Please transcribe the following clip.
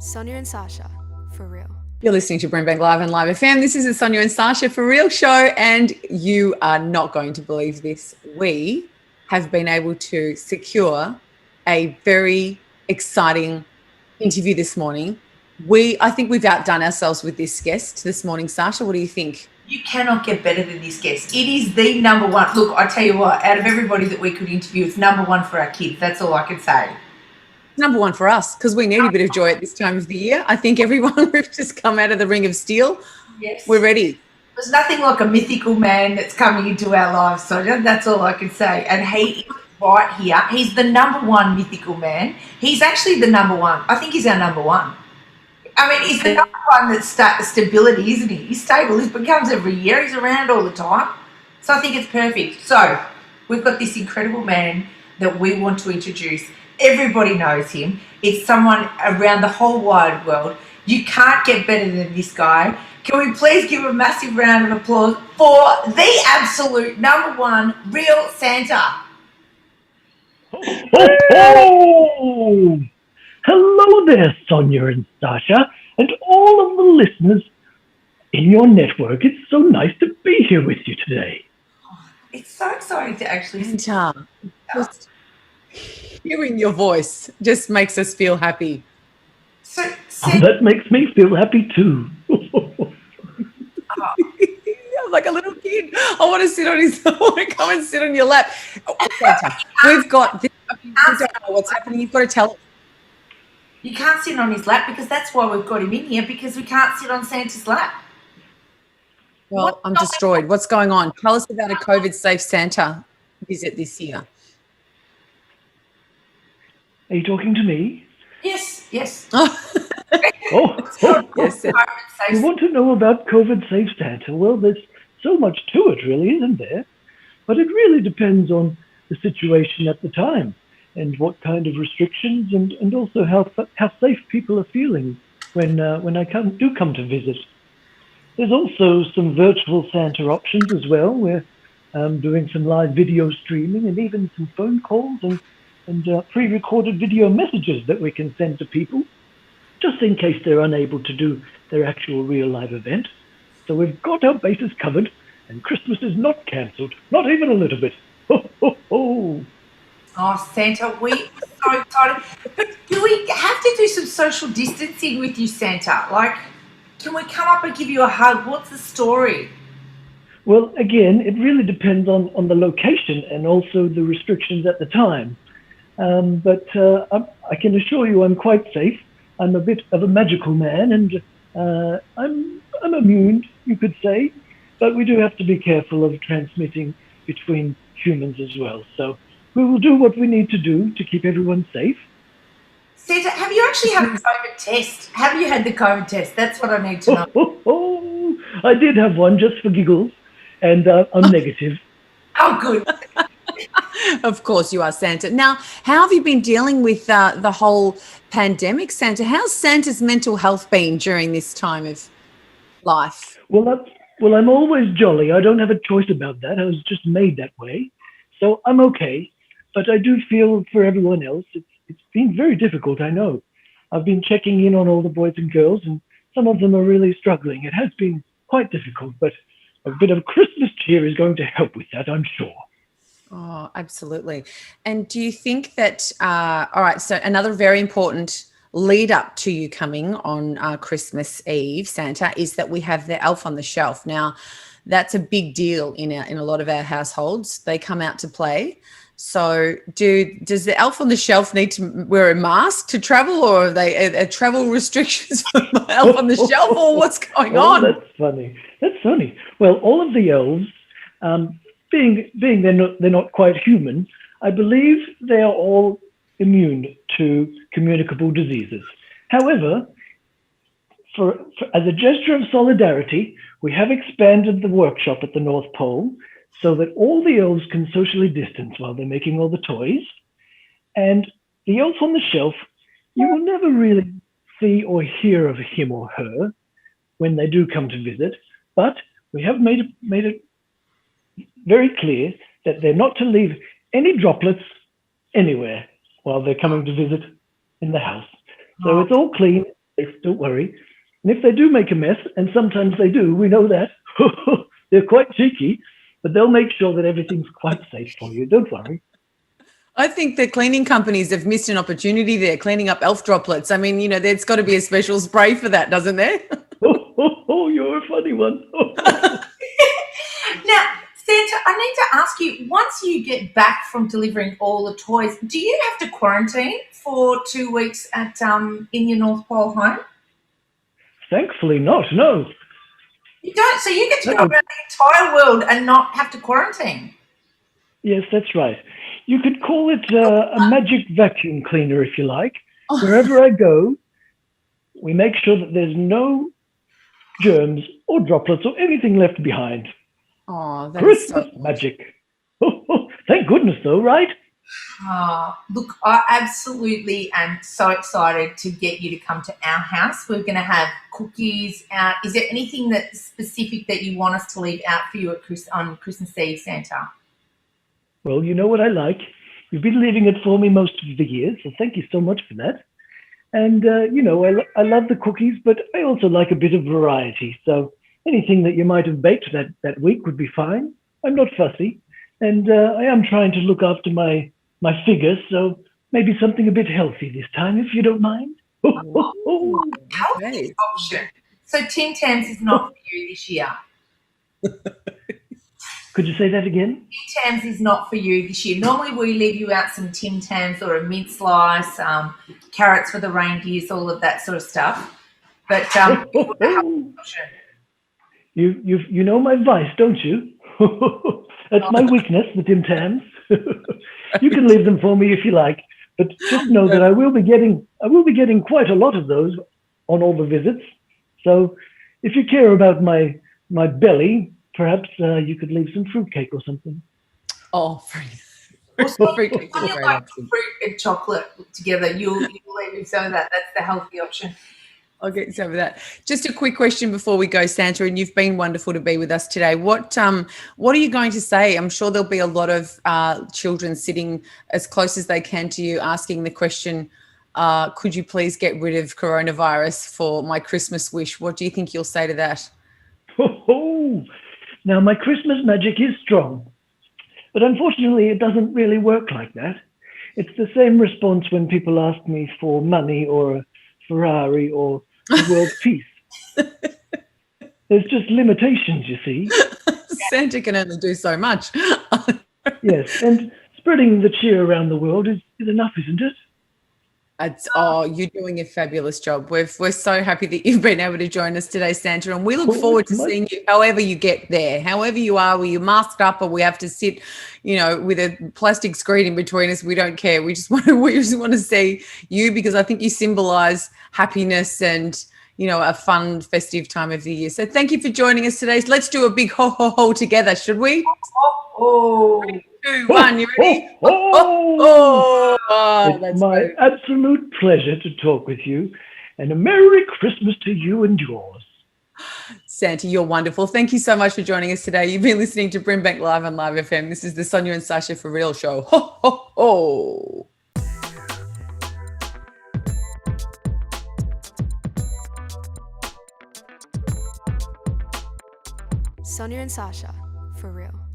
Sonia and Sacha, for real. You're listening to Brimbank Live and Live FM. This is the Sonia and Sacha For Real show, and you are not going to believe this. We have been able to secure a very exciting interview this morning. I think we've outdone ourselves with this guest this morning. Sacha, what do you think? You cannot get better than this guest. It is the number one. Look, I tell you what, out of everybody that we could interview, it's number one for our kids. That's all I can say. Number one for us, because we need a bit of joy at this time of the year. I think everyone, we've just come out of the ring of steel. Yes. We're ready. There's nothing like a mythical man that's coming into our lives, Sonia. That's all I can say. And he is right here. He's the number one mythical man. He's actually the number one. I think he's our number one. I mean, he's the number one that's stability, isn't he? He's stable. He becomes every year. He's around all the time. So I think it's perfect. So we've got this incredible man that we want to introduce. Everybody knows him. It's someone around the whole wide world. You can't get better than this guy. Can we please give a massive round of applause for the absolute number one real Santa? Oh! Hello there, Sonia and Sacha, and all of the listeners in your network. It's so nice to be here with you today. It's so exciting to actually Santa, just hearing your voice just makes us feel happy. So, that makes me feel happy too. I'm like a little kid. I want to sit on his. I want to come and sit on your lap. Santa, we've got this. We don't know what's happening. You've got to tell us. You can't sit on his lap because that's why we've got him in here, because we can't sit on Santa's lap. Well, I'm destroyed. What's going on? Tell us about a COVID-safe Santa visit this year. Are you talking to me? Yes. Yes. You want to know about COVID-safe Santa? Well, there's so much to it, really, isn't there? But it really depends on the situation at the time and what kind of restrictions and also how safe people are feeling when I do come to visit. There's also some virtual Santa options as well. We're doing some live video streaming and even some phone calls and pre-recorded video messages that we can send to people, just in case they're unable to do their actual real live event. So we've got our bases covered, and Christmas is not cancelled, not even a little bit. Ho, ho, ho. Oh, Santa, we are so excited. But do we have to do some social distancing with you, Santa? Like, can we come up and give you a hug? What's the story? Well, again, it really depends on the location and also the restrictions at the time. But I can assure you I'm quite safe. I'm a bit of a magical man, and I'm immune, you could say. But we do have to be careful of transmitting between humans as well. So we will do what we need to do to keep everyone safe. Santa, have you actually had a COVID test? Have you had the COVID test? That's what I need to know. I did have one just for giggles, and I'm negative. Oh, good. Of course you are, Santa. Now, how have you been dealing with the whole pandemic, Santa? How's Santa's mental health been during this time of life? Well, I'm always jolly. I don't have a choice about that. I was just made that way. So I'm okay. But I do feel for everyone else, it's been very difficult, I know. I've been checking in on all the boys and girls, and some of them are really struggling. It has been quite difficult, but a bit of Christmas cheer is going to help with that, I'm sure. Oh, absolutely. And do you think that, all right, so another very important lead up to you coming on Christmas Eve, Santa, is that we have the elf on the shelf. Now, that's a big deal in a lot of our households. They come out to play. So does the elf on the shelf need to wear a mask to travel, or are they travel restrictions for the elf on the shelf, or what's going on? That's funny. Well, all of the elves, being they're not quite human, I believe they are all immune to communicable diseases. However, as a gesture of solidarity, we have expanded the workshop at the North Pole so that all the elves can socially distance while they're making all the toys. And the elf on the shelf, you will never really see or hear of him or her when they do come to visit, but we have made it very clear that they're not to leave any droplets anywhere while they're coming to visit in the house. So it's all clean safe, don't worry. And if they do make a mess, and sometimes they do, we know that, they're quite cheeky, but they'll make sure that everything's quite safe for you. Don't worry. I think the cleaning companies have missed an opportunity there, cleaning up elf droplets. I mean, there's got to be a special spray for that, doesn't there? You're a funny one. Now, Santa, I need to ask you, once you get back from delivering all the toys, do you have to quarantine for 2 weeks at in your North Pole home? Thankfully not, no. You don't, so you get to go No. around the entire world and not have to quarantine. Yes, that's right. You could call it a magic vacuum cleaner if you like. Oh. Wherever I go, we make sure that there's no germs or droplets or anything left behind. Oh, that's Christmas magic. Thank goodness though, right? Look, I absolutely am so excited to get you to come to our house. We're going to have cookies out. Is there anything that's specific that you want us to leave out for you on Christmas Eve, Santa? Well, you know what I like. You've been leaving it for me most of the year, so thank you so much for that. And, I love the cookies, but I also like a bit of variety. So anything that you might have baked that week would be fine. I'm not fussy. And I am trying to look after my figure, so maybe something a bit healthy this time, if you don't mind. Healthy option. So Tim Tams is not for you this year. Could you say that again? Tim Tams is not for you this year. Normally we leave you out some Tim Tams or a mint slice, carrots for the reindeers, all of that sort of stuff. But option. You know my vice, don't you? That's my weakness, the Tim Tams. You can leave them for me if you like, but just know that I will be getting quite a lot of those on all the visits. So if you care about my belly, perhaps you could leave some fruitcake or something. Oh, Also, fruitcake when is a you great like option. fruit and chocolate together, you'll leave me some of that. That's the healthy option. I'll get some of that. Just a quick question before we go, Santa, and you've been wonderful to be with us today. What are you going to say? I'm sure there'll be a lot of children sitting as close as they can to you asking the question, could you please get rid of coronavirus for my Christmas wish? What do you think you'll say to that? Now, my Christmas magic is strong, but unfortunately it doesn't really work like that. It's the same response when people ask me for money or a Ferrari or the world peace. There's just limitations, you see. Santa can only do so much. Yes, and spreading the cheer around the world is enough, isn't it? You're doing a fabulous job. We're so happy that you've been able to join us today, Santa, and we look forward to seeing you however you get there, however you are, whether you're masked up or we have to sit, with a plastic screen in between us. We don't care. We just want to see you because I think you symbolise happiness and a fun, festive time of the year. So thank you for joining us today. Let's do a big ho ho ho together, should we? Oh. 3, 2, 1, you ready? It's my absolute pleasure to talk with you, and a Merry Christmas to you and yours. Santa, you're wonderful. Thank you so much for joining us today. You've been listening to Brimbank Live on Live FM. This is the Sonia and Sacha for Real show. Ho, ho, ho. Sonia and Sacha, for real.